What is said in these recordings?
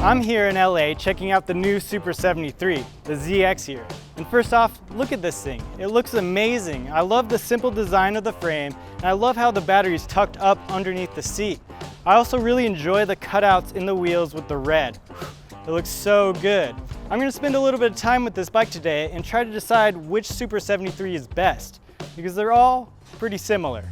I'm here in LA checking out the new Super 73, the ZX here. And first off, look at this thing. It looks amazing. I love the simple design of the frame, and I love how the battery is tucked up underneath the seat. I also really enjoy the cutouts in the wheels with the red. It looks so good. I'm going to spend a little bit of time with this bike today and try to decide which Super 73 is best, because they're all pretty similar.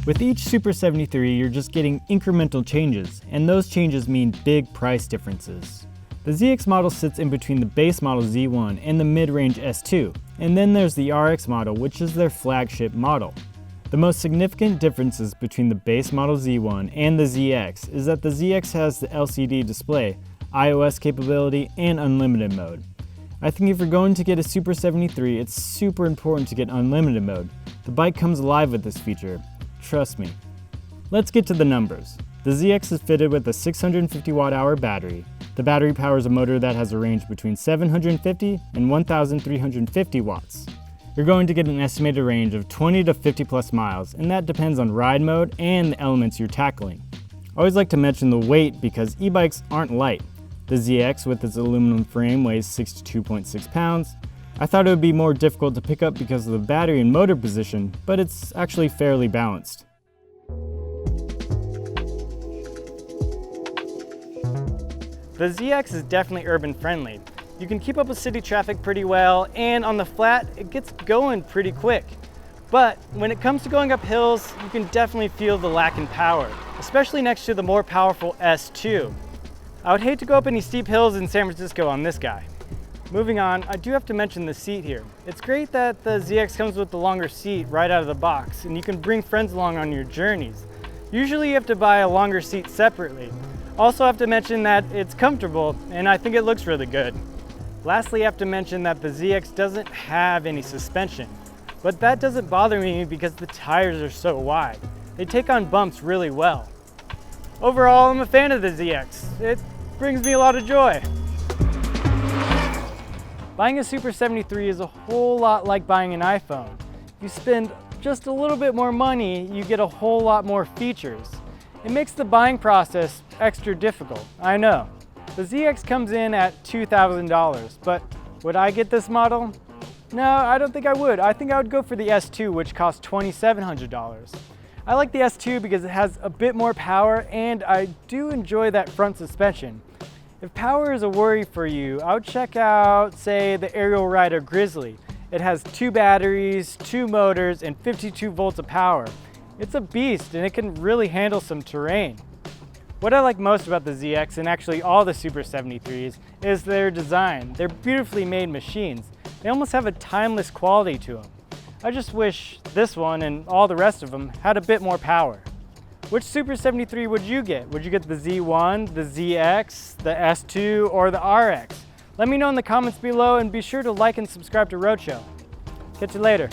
With each Super 73, you're just getting incremental changes, and those changes mean big price differences. The ZX model sits in between the base model Z1 and the mid-range S2, and then there's the RX model, which is their flagship model. The most significant differences between the base model Z1 and the ZX is that the ZX has the LCD display, iOS capability, and unlimited mode. I think if you're going to get a Super 73, it's super important to get unlimited mode. The bike comes alive with this feature. Trust me. Let's get to the numbers. The ZX is fitted with a 650 watt-hour battery. The battery powers a motor that has a range between 750 and 1,350 watts. You're going to get an estimated range of 20 to 50 plus miles, and that depends on ride mode and the elements you're tackling. I always like to mention the weight because e-bikes aren't light. The ZX with its aluminum frame weighs 62.6 pounds. I thought it would be more difficult to pick up because of the battery and motor position, but it's actually fairly balanced. The ZX is definitely urban friendly. You can keep up with city traffic pretty well, and on the flat, it gets going pretty quick. But when it comes to going up hills, you can definitely feel the lack in power, especially next to the more powerful S2. I would hate to go up any steep hills in San Francisco on this guy. Moving on, I do have to mention the seat here. It's great that the ZX comes with the longer seat right out of the box, and you can bring friends along on your journeys. Usually you have to buy a longer seat separately. Also have to mention that it's comfortable, and I think it looks really good. Lastly, I have to mention that the ZX doesn't have any suspension, but that doesn't bother me because the tires are so wide. They take on bumps really well. Overall, I'm a fan of the ZX. It brings me a lot of joy. Buying a Super 73 is a whole lot like buying an iPhone. If you spend just a little bit more money, you get a whole lot more features. It makes the buying process extra difficult, I know. The ZX comes in at $2,000, but would I get this model? No, I don't think I would. I think I would go for the S2, which costs $2,700. I like the S2 because it has a bit more power, and I do enjoy that front suspension. If power is a worry for you, I would check out, say, the Aerial Rider Grizzly. It has 2 batteries, 2 motors, and 52 volts of power. It's a beast, and it can really handle some terrain. What I like most about the ZX, and actually all the Super 73s, is their design. They're beautifully made machines. They almost have a timeless quality to them. I just wish this one and all the rest of them had a bit more power. Which Super 73 would you get? Would you get the Z1, the ZX, the S2, or the RX? Let me know in the comments below, and be sure to like and subscribe to Roadshow. Catch you later.